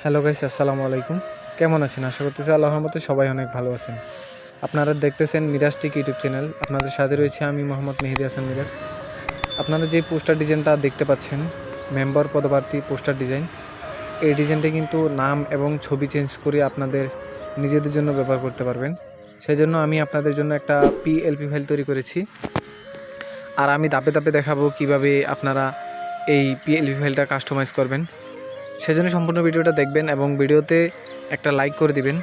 Hello guys, আসসালামু আলাইকুম। কেমন আছেন? আশা করতেছি আল্লাহর রহমতে সবাই অনেক ভালো আছেন। আপনারা দেখতেছেন মিরাজ টেক ইউটিউব চ্যানেল। আপনাদের সাথে রয়েছে আমি মোহাম্মদ মেহেদি হাসান মিরাজ। আপনারা যে পোস্টার ডিজাইনটা দেখতে পাচ্ছেন, মেম্বার পদপ্রার্থী পোস্টার ডিজাইন, এই ডিজাইনটা কিন্তু নাম এবং ছবি চেঞ্জ করে আপনাদের নিজেদের জন্য ব্যবহার করতে পারবেন। সেই জন্য আমি আপনাদের জন্য একটা পিএলপি ফাইল তৈরি করেছি। আর আমি ধাপে ধাপে দেখাবো কিভাবে আপনারা এই পিএলপি ফাইলটা কাস্টমাইজ করবেন। সেজন্য সম্পূর্ণ ভিডিওটা দেখবেন এবং ভিডিওতে একটা লাইক করে দিবেন।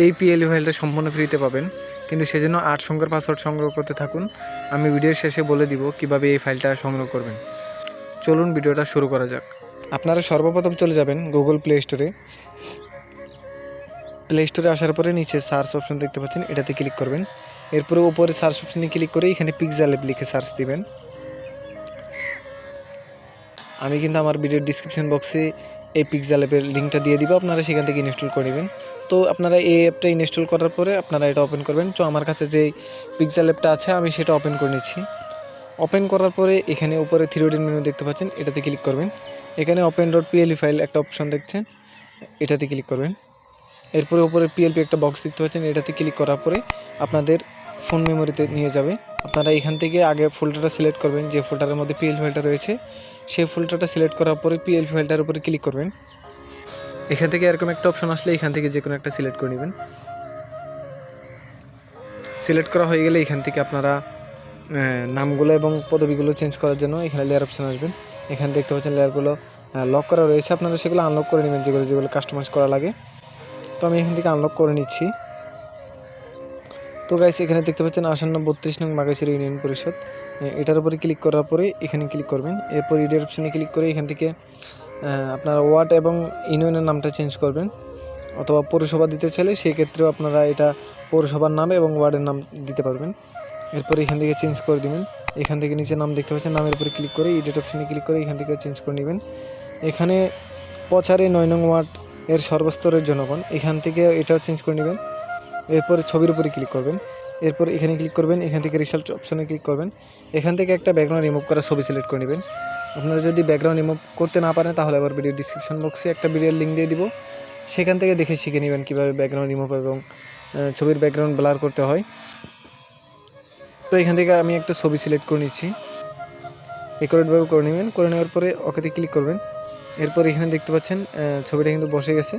এই পিএলপি ফাইলটা সম্পূর্ণ ফ্রিতে পাবেন, কিন্তু সেজন্য 8 সংখ্যার পাসওয়ার্ড সংগ্রহ করতে থাকুন। আমি ভিডিওর শেষে বলে দিব কিভাবে এই ফাইলটা সংগ্রহ করবেন। চলুন ভিডিওটা শুরু করা যাক। আপনারা সর্বপ্রথম চলে যাবেন গুগল প্লে স্টোরে। প্লে স্টোরে আসার পরে নিচে সার্চ অপশন দেখতে পাচ্ছেন, এটাতে ক্লিক করবেন। এরপরে উপরে সার্চ অপশনে ক্লিক করে এখানে পিক্সেল অ্যাপ লিখে সার্চ দিবেন। আমি কিন্তু আমার ভিডিওর ডিসক্রিপশন বক্সে এই পিক্সেল অ্যাপের লিঙ্কটা দিয়ে দিব, আপনারা সেখান থেকে ইনস্টল করে নেবেন। তো আপনারা এই অ্যাপটা ইনস্টল করার পরে আপনারা এটা ওপেন করবেন। তো আমার কাছে যে পিক্সেল অ্যাপটা আছে আমি সেটা ওপেন করে নিচ্ছি। ওপেন করার পরে এখানে উপরে 3 মেনু দেখতে পাচ্ছেন, এটাতে ক্লিক করবেন। এখানে ওপেন ডট পিএলপি ফাইল একটা অপশন দেখছেন, এটাতে ক্লিক করবেন। এরপরে উপরে পিএলপি একটা বক্স দেখতে পাচ্ছেন, এটাতে ক্লিক করার পরে আপনাদের ফোন মেমোরিতে নিয়ে যাবে। আপনারা এখান থেকে আগে ফোল্ডারটা সিলেক্ট করবেন, যে ফোল্ডারের মধ্যে পিএলপি ফাইলটা রয়েছে সেই ফোল্ডারটা সিলেক্ট করার পরে পিএলপি ফাইলটার উপরে ক্লিক করবেন। এখান থেকে এরকম একটা অপশন আসলে এখান থেকে যে কোনো একটা সিলেক্ট করে নেবেন। সিলেক্ট করা হয়ে গেলে এখান থেকে আপনারা নামগুলো এবং পদবিগুলো চেঞ্জ করার জন্য এখানে লেয়ার অপশন আসবেন। এখানে দেখতে পাচ্ছেন লেয়ারগুলো লক করা রয়েছে, আপনারা সেগুলো আনলক করে নেবেন যেগুলো কাস্টমাইজ করা লাগে। তো আমি এখান থেকে আনলক করে নিচ্ছি। তো গাইস, এখানে দেখতে পাচ্ছেন আসন্ন 32 নং মাগাছির ইউনিয়ন পরিষদ, এটার উপরে ক্লিক করার পরে এখানে ক্লিক করবেন। এরপর ইডির অপশনে ক্লিক করে এখান থেকে আপনারা ওয়ার্ড এবং ইউনিয়নের নামটা চেঞ্জ করবেন, অথবা পৌরসভা দিতে চাইলে সেই ক্ষেত্রেও আপনারা এটা পৌরসভার নাম এবং ওয়ার্ডের নাম দিতে পারবেন। এরপর এখান থেকে চেঞ্জ করে দিবেন। এখান থেকে নিচে নাম দেখতে পাচ্ছেন, নামের উপরে ক্লিক করে ইডিট অপশনে ক্লিক করে এখান থেকে চেঞ্জ করে নেবেন। এখানে পচারে 9 নং ওয়ার্ড এর সর্বস্তরের জনগণ, এখান থেকে এটাও চেঞ্জ করে নেবেন। এরপর ছবির উপরে ক্লিক করবেন। এরপর এখানে ক্লিক করবেন, এখান থেকে রিসার্চ অপশনে ক্লিক করবেন। এখান থেকে একটা ব্যাকগ্রাউন্ড রিমুভ করা ছবি সিলেক্ট করে নেবেন। আপনারা যদি ব্যাকগ্রাউন্ড রিমুভ করতে না পারেন তাহলে আবার ভিডিও ডিসক্রিপশন বক্সে একটা ভিডিওর লিঙ্ক দিয়ে দিব, সেখান থেকে দেখে শিখে নেবেন কীভাবে ব্যাকগ্রাউন্ড রিমুভ এবং ছবির ব্যাকগ্রাউন্ড ব্লার করতে হয়। তো এখান থেকে আমি একটা ছবি সিলেক্ট করে নিচ্ছি, একুরেটভাবে করে নেবেন। করে নেওয়ার পরে ওকেতে ক্লিক করবেন। এরপর এখানে দেখতে পাচ্ছেন ছবিটা কিন্তু বসে গেছে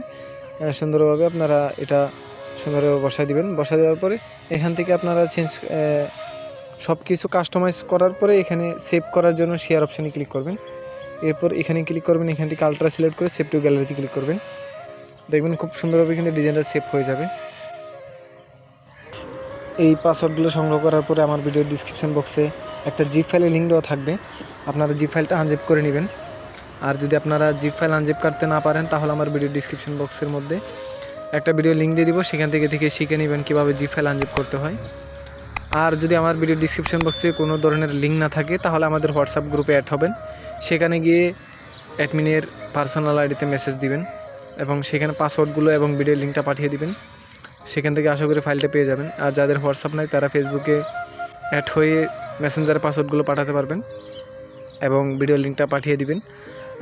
সুন্দরভাবে। আপনারা এটা সুন্দরভাবে বসায় দিবেন। বসায় দেওয়ার পরে এখান থেকে আপনারা সব কিছু কাস্টমাইজ করার পরে এখানে সেভ করার জন্য শেয়ার অপশানে ক্লিক করবেন। এরপর এখানে ক্লিক করবেন, এখান থেকে আলট্রা সিলেক্ট করে সেভ টু গ্যালারিতে ক্লিক করবেন। দেখবেন খুব সুন্দরভাবে কিন্তু ডিজাইনটা সেভ হয়ে যাবে। এই পাসওয়ার্ডগুলো সংগ্রহ করার পরে আমার ভিডিওর ডিসক্রিপশন বক্সে একটা জিপ ফাইলের লিঙ্ক দেওয়া থাকবে, আপনারা জিপ ফাইলটা আনজিপ করে নেবেন। আর যদি আপনারা জিপ ফাইল আনজিপ করতে না পারেন তাহলে আমার ভিডিওর ডিসক্রিপশন বক্সের মধ্যে একটা ভিডিও লিঙ্ক দিয়ে দিব, সেখান থেকে শিখে নেবেন কীভাবে জিপ ফাইল আনজিপ করতে হয়। আর যদি আমার ভিডিও ডিসক্রিপশন বক্সে কোনো ধরনের লিঙ্ক না থাকে তাহলে আমাদের হোয়াটসঅ্যাপ গ্রুপে অ্যাড হবেন। সেখানে গিয়ে অ্যাডমিনের পার্সোনাল আইডিতে মেসেজ দিবেন এবং সেখানে পাসওয়ার্ডগুলো এবং ভিডিওর লিঙ্কটা পাঠিয়ে দিবেন। সেখান থেকে আশা করি ফাইলটা পেয়ে যাবেন। আর যাদের হোয়াটসঅ্যাপ নাই তারা ফেসবুকে অ্যাড হয়ে মেসেঞ্জারে পাসওয়ার্ডগুলো পাঠাতে পারবেন এবং ভিডিওর লিঙ্কটা পাঠিয়ে দিবেন।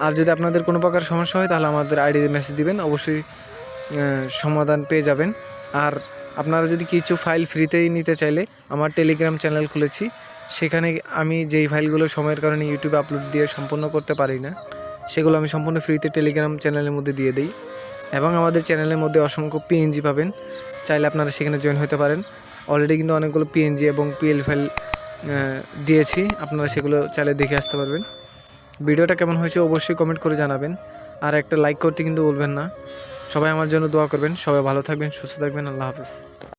আর যদি আপনাদের কোনো প্রকার সমস্যা হয় তাহলে আমাদের আইডিতে মেসেজ দিবেন, অবশ্যই সমাধান পেয়ে যাবেন। আর আপনারা যদি কিছু ফাইল ফ্রিতেই নিতে চাইলে আমার টেলিগ্রাম চ্যানেল খুলেছি, সেখানে আমি যেই ফাইলগুলো সময়ের কারণে ইউটিউবে আপলোড দিয়ে সম্পূর্ণ করতে পারি না সেগুলো আমি সম্পূর্ণ ফ্রিতে টেলিগ্রাম চ্যানেলের মধ্যে দিয়ে দিই। এবং আমাদের চ্যানেলের মধ্যে অসংখ্য পিএনজি পাবেন, চাইলে আপনারা সেখানে জয়েন হতে পারেন। অলরেডি কিন্তু অনেকগুলো পিএনজি এবং পিএল ফাইল দিয়েছি, আপনারা সেগুলো চাইলে দেখে আসতে পারবেন। ভিডিওটা কেমন হয়েছে অবশ্যই কমেন্ট করে জানাবেন, আর একটা লাইক করতে কিন্তু বলবেন না। সবাই আমার জন্য দোয়া করবেন। সবাই ভালো থাকবেন, সুস্থ থাকবেন। আল্লাহ হাফেজ।